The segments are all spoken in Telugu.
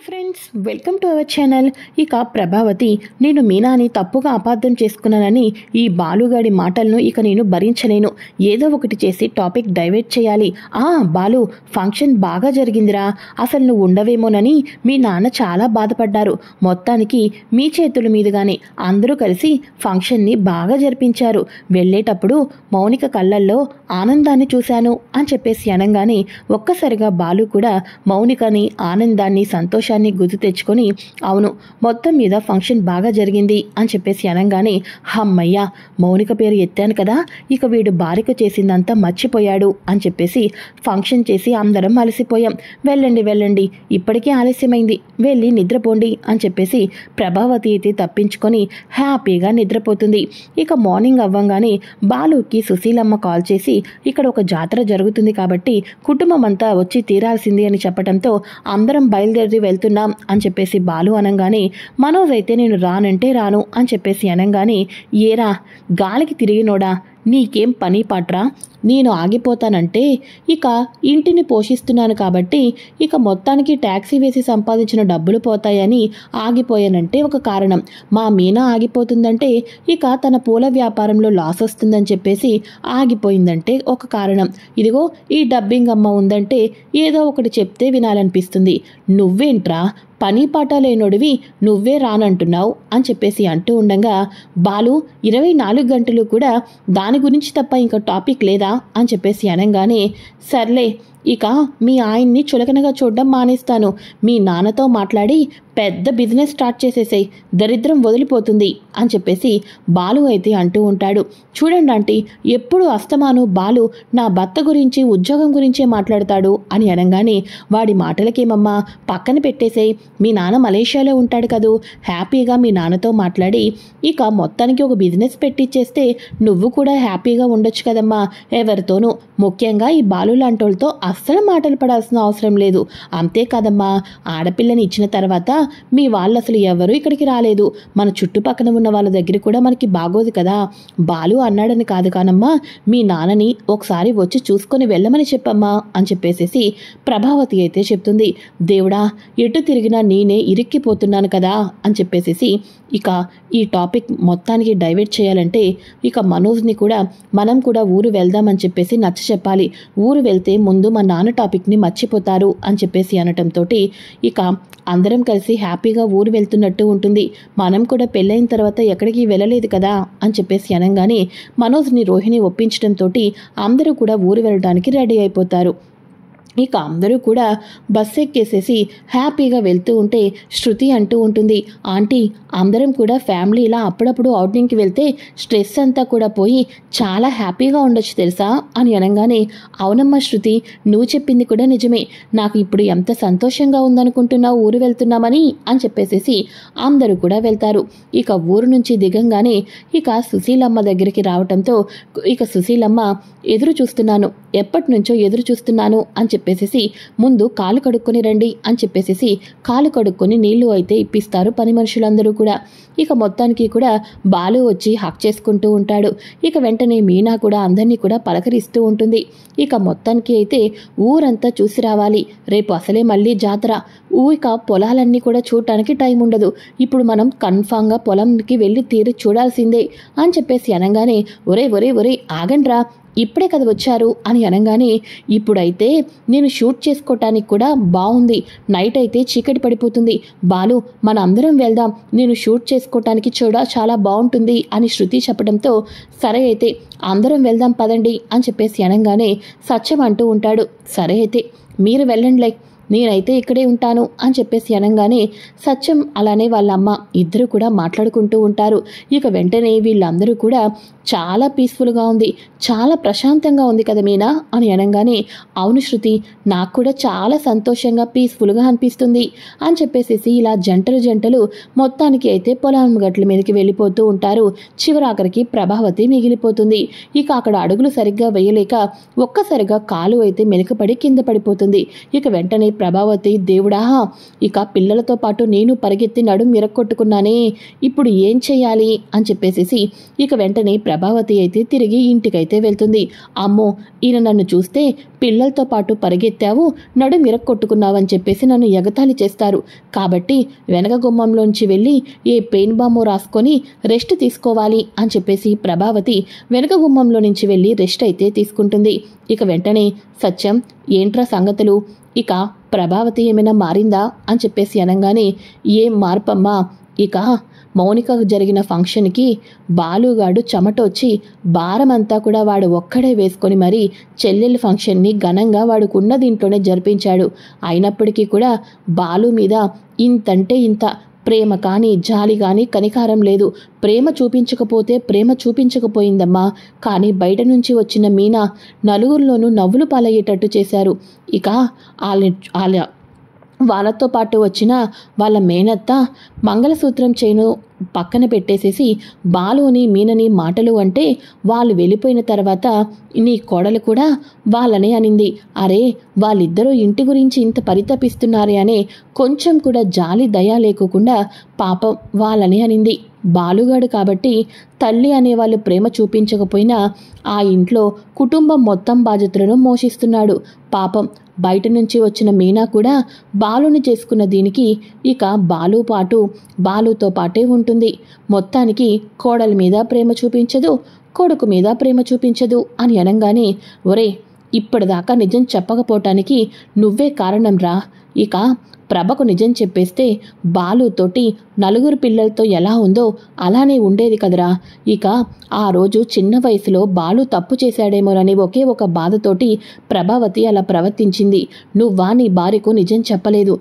Friends, welcome to our channel. ఇక ప్రభావతి, నేను మీనాని తప్పుగా అపార్థం చేసుకున్నానని ఈ బాలుగాడి మాటలను ఇక నేను భరించలేను. ఏదో ఒకటి చేసి టాపిక్ డైవర్ట్ చేయాలి. బాలు, ఫంక్షన్ బాగా జరిగిందిరా. అసలు నువ్వు ఉండవేమోనని మీ నాన్న చాలా బాధపడ్డారు. మొత్తానికి మీ చేతుల మీదుగానే అందరూ కలిసి ఫంక్షన్ని బాగా జరిపించారు. వెళ్ళేటప్పుడు మౌనిక కళ్ళల్లో ఆనందాన్ని చూశాను అని చెప్పేసి అనగానే ఒక్కసారిగా బాలు కూడా మౌనికని, ఆనందాన్ని, సంతోషాన్ని గుర్తు తెచ్చుకొని, అవును, మొత్తం మీద ఫంక్షన్ బాగా జరిగింది అని చెప్పేసి అనగానే, హమ్మయ్య, మౌనిక పేరు ఎత్తాను కదా, ఇక వీడు భార్యకు చేసిందంతా మర్చిపోయాడు అని చెప్పేసి ఫంక్షన్ చేసి అందరం అలసిపోయాం. వెళ్ళండి వెళ్ళండి, ఇప్పటికే ఆలస్యమైంది, వెళ్ళి నిద్రపోండి అని చెప్పేసి ప్రభావతి అయితే తప్పించుకొని హ్యాపీగా నిద్రపోతుంది. ఇక మార్నింగ్ అవ్వంగానే బాలుకి సుశీలమ్మ కాల్ చేసి, ఇక్కడ ఒక జాతర జరుగుతుంది కాబట్టి కుటుంబం అంతా వచ్చి తీరాల్సింది అని చెప్పడంతో అందరం బయలుదేరి వెళ్తున్నాం అని చెప్పేసి బాలు అనగానే, మనోజ్ అయితే నేను రానంటే రాను అని చెప్పేసి అనగానే, ఏరా గాలికి తిరిగినోడా, నీకేం పని పాట్రా, నేను ఆగిపోతానంటే ఇక ఇంటిని పోషిస్తున్నాను కాబట్టి ఇక మొత్తానికి ట్యాక్సీ వేసి సంపాదించిన డబ్బులు పోతాయని ఆగిపోయానంటే ఒక కారణం, మా మీనా ఆగిపోతుందంటే ఇక తన పూల వ్యాపారంలో లాస్ వస్తుందని చెప్పేసి ఆగిపోయిందంటే ఒక కారణం, ఇదిగో ఈ డబ్బింగ్ అమ్మ ఉందంటే ఏదో ఒకటి చెప్తే వినాలనిపిస్తుంది, నువ్వేంట్రా పని పాట లేనోడివి, నువ్వే రానంటున్నావు అని చెప్పేసి అంటూ ఉండగా, బాలు 24 గంటలు కూడా దాని గురించి తప్ప ఇంకా టాపిక్ లేదా అని చెప్పేసి అనగానే, సర్లే ఇక మీ ఆయన్ని చులకనగా చూడడం మానేస్తాను, మీ నాన్నతో మాట్లాడి పెద్ద బిజినెస్ స్టార్ట్ చేసేసాయి, దరిద్రం వదిలిపోతుంది అని చెప్పేసి బాలు అయితే అంటూ ఉంటాడు. చూడండి ఆంటీ, ఎప్పుడు అస్తమాను బాలు నా భర్త గురించి, ఉద్యోగం గురించే మాట్లాడతాడు అని అనగానే, వాడి మాటలకేమమ్మా, పక్కన పెట్టేసేయ్, మీ నాన్న మలేషియాలో ఉంటాడు కదూ, హ్యాపీగా మీ నాన్నతో మాట్లాడి ఇక మొత్తానికి ఒక బిజినెస్ పెట్టిచ్చేస్తే నువ్వు కూడా హ్యాపీగా ఉండొచ్చు కదమ్మా, ఎవరితోనూ, ముఖ్యంగా ఈ బాలు లాంటోళ్ళతో అస్సలు మాటలు పడాల్సిన అవసరం లేదు. అంతేకాదమ్మా, ఆడపిల్లని ఇచ్చిన తర్వాత మీ వాళ్ళు అసలు ఎవరు ఇక్కడికి రాలేదు, మన చుట్టుపక్కల ఉన్న వాళ్ళ దగ్గర కూడా మనకి బాగోదు కదా, బాలు అన్నాడని కాదు కానమ్మా, మీ నాన్నని ఒకసారి వచ్చి చూసుకొని వెళ్ళమని చెప్పమ్మా అని చెప్పేసేసి ప్రభావతి అయితే చెప్తుంది. దేవుడా, ఎటు తిరిగినా నేనే ఇరిక్కిపోతున్నాను కదా అని చెప్పేసేసి ఇక ఈ టాపిక్ మొత్తానికి డైవర్ట్ చేయాలంటే ఇక మనోజ్ని కూడా మనం కూడా ఊరు వెళ్దామని చెప్పేసి నచ్చ చెప్పాలి, ఊరు వెళ్తే ముందు మా నాన్న టాపిక్ని మర్చిపోతారు అని చెప్పేసి అనటంతో ఇక అందరం కలిసి హ్యాపీగా ఊరు వెళ్తున్నట్టు ఉంటుంది. మనం కూడా పెళ్ళైన తర్వాత ఎక్కడికి వెళ్ళలేదు కదా అని చెప్పేసి అనగానే మనోజ్ని రోహిణి ఒప్పించడంతో అందరూ కూడా ఊరు వెళ్ళడానికి రెడీ అయిపోతారు. ఇక అందరూ కూడా బస్సు ఎక్కేసేసి హ్యాపీగా వెళ్తూ ఉంటే శృతి అంటూ ఉంటుంది, ఆంటీ, అందరం కూడా ఫ్యామిలీ ఇలా అప్పుడప్పుడు అవుటింగ్కి వెళ్తే స్ట్రెస్ అంతా కూడా పోయి చాలా హ్యాపీగా ఉండొచ్చు తెలుసా అని అనగానే, అవునమ్మా శృతి, నువ్వు చెప్పింది కూడా నిజమే, నాకు ఇప్పుడు ఎంత సంతోషంగా ఉందనుకుంటున్నావు ఊరు వెళ్తున్నామని అని చెప్పేసేసి అందరూ కూడా వెళ్తారు. ఇక ఊరు నుంచి దిగంగానే ఇక సుశీలమ్మ దగ్గరికి రావటంతో ఇక సుశీలమ్మ, ఎదురు చూస్తున్నాను, ఎప్పటి నుంచో ఎదురు చూస్తున్నాను అని చెప్పేసేసి ముందు కాలు కడుక్కొని రండి అని చెప్పేసేసి కాలు కడుక్కొని నీళ్లు అయితే ఇప్పిస్తారు పని మనుషులందరూ కూడా. ఇక మొత్తానికి కూడా బాలు వచ్చి హక్ చేసుకుంటూ ఉంటాడు. ఇక వెంటనే మీనా కూడా అందరినీ కూడా పలకరిస్తూ ఉంటుంది. ఇక మొత్తానికి అయితే ఊరంతా చూసి రావాలి, రేపు అసలే మళ్ళీ జాతర, ఇక పొలాలన్నీ కూడా చూడటానికి టైం ఉండదు, ఇప్పుడు మనం కన్ఫామ్గా పొలంకి వెళ్ళి తీరి చూడాల్సిందే అని చెప్పేసి అనగానే, ఒరే ఒరే ఒరే ఆగండ్రా, ఇప్పుడే కదా వచ్చారు అని అనగానే, ఇప్పుడైతే నేను షూట్ చేసుకోవటానికి కూడా బాగుంది, నైట్ అయితే చీకటి పడిపోతుంది, బాలు మన అందరం వెళ్దాం, నేను షూట్ చేసుకోవటానికి చాలా బాగుంటుంది అని శృతి చెప్పడంతో, సరే అయితే అందరం వెళ్దాం పదండి అని చెప్పేసి అనగానే సత్యం అంటూ ఉంటాడు, సరే అయితే మీరు వెళ్ళండిలే, నేనైతే ఇక్కడే ఉంటాను అని చెప్పేసి అనగానే సత్యం అలానే వాళ్ళ అమ్మ ఇద్దరు కూడా మాట్లాడుకుంటూ ఉంటారు. ఇక వెంటనే వీళ్ళందరూ కూడా చాలా పీస్ఫుల్గా ఉంది, చాలా ప్రశాంతంగా ఉంది కదా మీనా అని అనగానే, అవును శృతి, నాకు కూడా చాలా సంతోషంగా పీస్ఫుల్గా అనిపిస్తుంది అని చెప్పేసేసి ఇలా జంటలు మొత్తానికి అయితే పొలం గట్ల మీదకి వెళ్ళిపోతూ ఉంటారు. చివరాఖరికి ప్రభావతి మిగిలిపోతుంది. ఇక అక్కడ అడుగులు సరిగ్గా వేయలేక ఒక్కసారిగా కాలు అయితే మెలికపడి కింద పడిపోతుంది. ఇక వెంటనే ప్రభావతి, దేవుడా, ఇక పిల్లలతో పాటు నేను పరిగెత్తి నడుం మిరక్కొట్టుకున్నానే, ఇప్పుడు ఏం చెయ్యాలి అని చెప్పేసి ఇక వెంటనే ప్రభావతి అయితే తిరిగి ఇంటికైతే వెళ్తుంది. అమ్మో, ఈయన నన్ను చూస్తే పిల్లలతో పాటు పరిగెత్తావు, నడుం మిరక్కొట్టుకున్నావు అని చెప్పేసి నన్ను ఎగతాళి చేస్తారు. కాబట్టి వెనక గుమ్మంలోంచి వెళ్ళి ఏ పెయిన్ బామో రాసుకొని రెస్ట్ తీసుకోవాలి అని చెప్పేసి ప్రభావతి వెనక గుమ్మంలో నుంచి వెళ్ళి రెస్ట్ అయితే తీసుకుంటుంది. ఇక వెంటనే సత్యం, ఏంట్రా సంగతులు, ఇక ప్రభావతి ఏమైనా మారిందా అని చెప్పేసి అనగానే, ఏం మార్పమ్మా, ఇక మౌనికకు జరిగిన ఫంక్షన్కి బాలుగాడు చెమటొచ్చి భారమంతా కూడా వాడు ఒక్కడే వేసుకొని మరీ చెల్లెళ్ళ ఫంక్షన్ని ఘనంగా వాడుకున్న దీంట్లోనే జరిపించాడు. అయినప్పటికీ కూడా బాలు మీద ఇంతంటే ఇంత ప్రేమ కానీ జాలి కానీ కనికారం లేదు. ప్రేమ చూపించకపోయిందమ్మా, కానీ బయట నుంచి వచ్చిన మీనా నలుగురిలోనూ నవ్వులు పాలయ్యేటట్టు చేశారు. ఇక వాళ్ళతో పాటు వచ్చిన వాళ్ళ మేనత్త మంగళసూత్రం చైను పక్కన పెట్టేసేసి బాలుని మీనని మాటలు అంటే వాళ్ళు వెళ్ళిపోయిన తర్వాత నీ కోడలు కూడా వాళ్ళనే అనింది. అరే, వాళ్ళిద్దరూ ఇంటి గురించి ఇంత పరితపిస్తున్నారే అనే కొంచెం కూడా జాలి దయ లేకుండా పాపం వాళ్ళనే అనింది. బాలుగాడు కాబట్టి తల్లి అనేవాళ్ళు ప్రేమ చూపించకపోయినా ఆ ఇంట్లో కుటుంబం మొత్తం బాధ్యతలను మోషిస్తున్నాడు. పాపం బయట నుంచి వచ్చిన మీనా కూడా బాలుని చేసుకున్న దీనికి ఇక బాలుతో పాటే ఉంటుంది. మొత్తానికి కోడల మీద ప్రేమ చూపించదు, కొడుకు మీద ప్రేమ చూపించదు అని అనగానే, ఒరే, ఇప్పటిదాకా నిజం చెప్పకపోవటానికి నువ్వే కారణం రా. ఇక ప్రభకు నిజం చెప్పేస్తే బాలుతోటి నలుగురు పిల్లలతో ఎలా ఉందో అలానే ఉండేది కదరా. ఇక ఆ రోజు చిన్న వయసులో బాలు తప్పు చేశాడేమోనని ఒకే ఒక బాధతోటి ప్రభావతి అలా ప్రవర్తించింది. నువ్వా నీ భార్యకు నిజం చెప్పలేదు,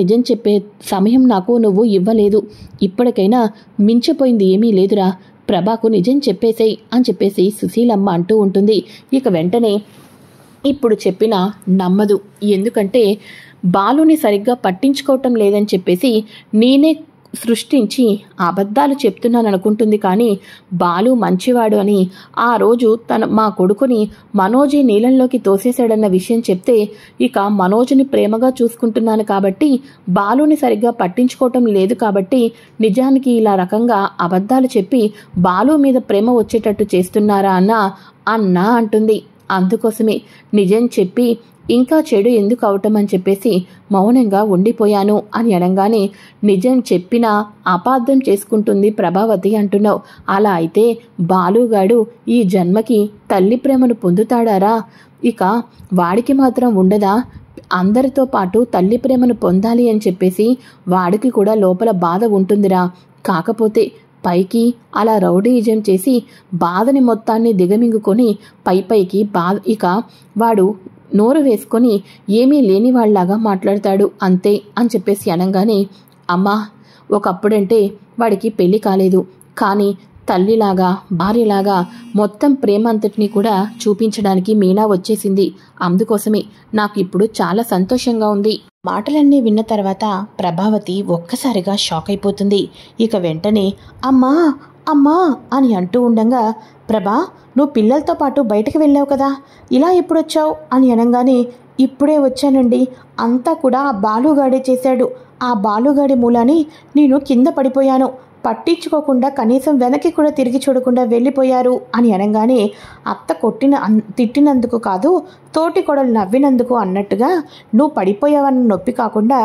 నిజం చెప్పే సమయం నాకు నువ్వు ఇవ్వలేదు. ఇప్పటికైనా మించిపోయింది ఏమీ లేదురా, ప్రభాకు నిజం చెప్పేసేయ్ అని చెప్పేసి సుశీలమ్మ అంటూ ఉంటుంది. ఇక వెంటనే ఇప్పుడు చెప్పినా నమ్మదు. ఎందుకంటే బాలుని సరిగ్గా పట్టించుకోవటం లేదని చెప్పేసి నేనే సృష్టించి అబద్ధాలు చెప్తున్నాను అనుకుంటుంది. కానీ బాలు మంచివాడు అని ఆ రోజు మా కొడుకుని మనోజే నీళ్ళల్లోకి తోసేశాడన్న విషయం చెప్తే ఇక మనోజ్ని ప్రేమగా చూసుకుంటున్నాను కాబట్టి బాలుని సరిగ్గా పట్టించుకోవటం లేదు కాబట్టి నిజానికి ఇలా రకంగా అబద్ధాలు చెప్పి బాలు మీద ప్రేమ వచ్చేటట్టు చేస్తున్నారా అన్నా అంటుంది. అందుకోసమే నిజం చెప్పి ఇంకా చెడు ఎందుకు అవటం అని చెప్పేసి మౌనంగా ఉండిపోయాను అని అనగానే, నిజం చెప్పినా అపార్థం చేసుకుంటుంది ప్రభావతి అంటున్నావు. అలా అయితే బాలుగాడు ఈ జన్మకి తల్లి ప్రేమను పొందుతాడారా? ఇక వాడికి మాత్రం ఉండదా? అందరితో పాటు తల్లి ప్రేమను పొందాలి అని చెప్పేసి వాడికి కూడా లోపల బాధ ఉంటుందిరా. కాకపోతే పైకి అలా రౌడీయిజం చేసి బాధని మొత్తాన్ని దిగమింగుకొని పైకి ఇక వాడు నోరు వేసుకొని ఏమీ లేని వాళ్ళలాగా మాట్లాడతాడు అంతే అని చెప్పేసి అనగానే, అమ్మా, ఒకప్పుడంటే వాడికి పెళ్లి కాలేదు, కానీ తల్లిలాగా భార్యలాగా మొత్తం ప్రేమ అంతటినీ కూడా చూపించడానికి మీనా వచ్చేసింది. అందుకోసమే నాకు ఇప్పుడు చాలా సంతోషంగా ఉంది. మాటలన్నీ విన్న తర్వాత ప్రభావతి ఒక్కసారిగా షాక్ అయిపోతుంది. ఇక వెంటనే అమ్మా అమ్మా అని అంటూ ఉండగా, ప్రభా, నువ్వు పిల్లలతో పాటు బయటకు వెళ్ళావు కదా, ఇలా ఎప్పుడొచ్చావు అని అనగానే, ఇప్పుడే వచ్చానండి, అంతా కూడా ఆ బాలుగాడే చేశాడు, ఆ బాలుగాడి మూలాని నేను కింద పడిపోయాను, పట్టించుకోకుండా కనీసం వెనక్కి కూడా తిరిగి చూడకుండా వెళ్ళిపోయారు అని అనగానే, అత్త తిట్టినందుకు కాదు, తోటి కొడలు నవ్వినందుకు అన్నట్టుగా నువ్వు పడిపోయావన్న నొప్పి కాకుండా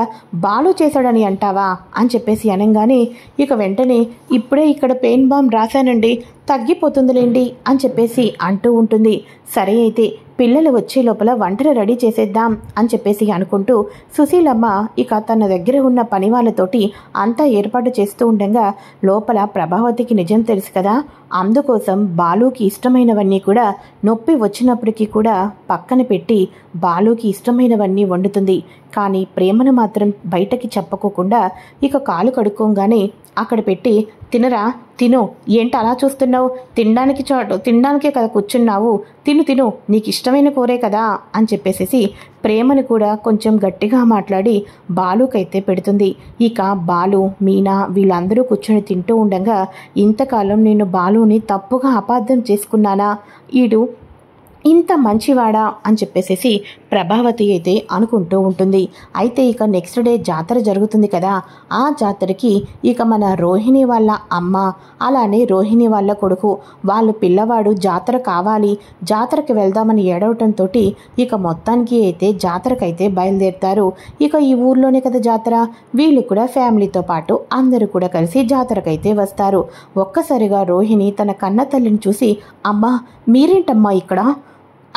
బాలు చేశాడని అంటావా అని చెప్పేసి అనగానే, ఇక వెంటనే ఇప్పుడే ఇక్కడ పెయిన్ బామ్ రాశానండి, తగ్గిపోతుందిలేండి అని చెప్పేసి అంటూ ఉంటుంది. సరే అయితే పిల్లలు వచ్చే లోపల వంటలు రెడీ చేసేద్దాం అని చెప్పేసి అనుకుంటూ సుశీలమ్మ ఇక తన దగ్గర ఉన్న పని వాళ్ళతోటి అంతా ఏర్పాటు చేస్తూ ఉండగా లోపల ప్రభావతికి నిజం తెలుసు కదా, అందుకోసం బాలుకి ఇష్టమైనవన్నీ కూడా నొప్పి వచ్చినప్పటికీ కూడా పక్కన పెట్టి బాలుకి ఇష్టమైనవన్నీ వండుతుంది. కానీ ప్రేమను మాత్రం బయటకి చెప్పుకోకుండా ఇక కాలు కడుక్కోగానే అక్కడ పెట్టి, తినరా, తిను, ఏంటి అలా చూస్తున్నావు, తినడానికే కదా కూర్చున్నావు, తిను, నీకు ఇష్టమైన కూరే కదా అని చెప్పేసి ప్రేమను కూడా కొంచెం గట్టిగా మాట్లాడి బాలుకైతే పెడుతుంది. ఇక బాలు, మీనా వీళ్ళందరూ కూర్చొని తింటూ ఉండగా, ఇంతకాలం నేను బాలుని తప్పుగా అపార్థం చేసుకున్నానా, ఈడు ఇంత మంచివాడా అని చెప్పేసేసి ప్రభావతి అయితే అనుకుంటూ ఉంటుంది. అయితే ఇక నెక్స్ట్ డే జాతర జరుగుతుంది కదా, ఆ జాతరకి ఇక మన రోహిణి వాళ్ళ అమ్మ అలానే రోహిణి వాళ్ళ కొడుకు వాళ్ళు పిల్లవాడు జాతర కావాలి, జాతరకి వెళ్దామని ఏడవటంతో ఇక మొత్తానికి అయితే జాతరకైతే బయలుదేరుతారు. ఇక ఈ ఊర్లోనే కదా జాతర, వీళ్ళు కూడా ఫ్యామిలీతో పాటు అందరూ కూడా కలిసి జాతరకైతే వస్తారు. ఒక్కసారిగా రోహిణి తన కన్న తల్లిని చూసి, అమ్మా మీరేంటమ్మా ఇక్కడ,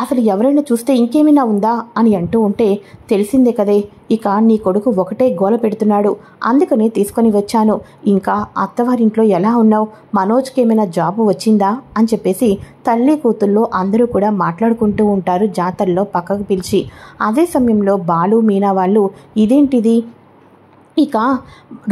అసలు ఎవరైనా చూస్తే ఇంకేమైనా ఉందా అని అంటూ ఉంటే, తెలిసిందే కదే ఇక నీ కొడుకు ఒకటే గోల పెడుతున్నాడు, అందుకని తీసుకొని వచ్చాను. ఇంకా అత్తవారింట్లో ఎలా ఉన్నావు, మనోజ్కి ఏమైనా జాబు వచ్చిందా అని చెప్పేసి తల్లి కూతుల్లో అందరూ కూడా మాట్లాడుకుంటూ ఉంటారు జాతరలో పక్కకు పిలిచి. అదే సమయంలో బాలు మీనా వాళ్ళు ఇదేంటిది, ఇక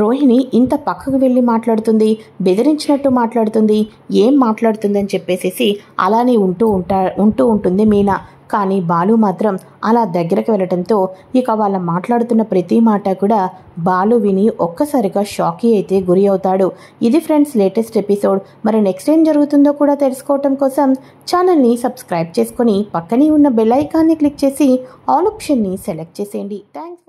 రోహిణి ఇంత పక్కకు వెళ్ళి మాట్లాడుతుంది, బెదిరించినట్టు మాట్లాడుతుంది, ఏం మాట్లాడుతుంది అని చెప్పేసి అలానే ఉంటూ ఉంటుంది మీనా. కానీ బాలు మాత్రం అలా దగ్గరకు వెళ్ళటంతో ఇక వాళ్ళ మాట్లాడుతున్న ప్రతి మాట కూడా బాలు విని ఒక్కసారిగా షాకీ అయితే గురి అవుతాడు. ఇది ఫ్రెండ్స్ లేటెస్ట్ ఎపిసోడ్. మరి నెక్స్ట్ ఏం జరుగుతుందో కూడా తెలుసుకోవటం కోసం ఛానల్ని సబ్స్క్రైబ్ చేసుకొని పక్కనే ఉన్న బెల్ ఐకాన్ని క్లిక్ చేసి ఆల్ ఆప్షన్ని సెలెక్ట్ చేసేయండి. థ్యాంక్స్.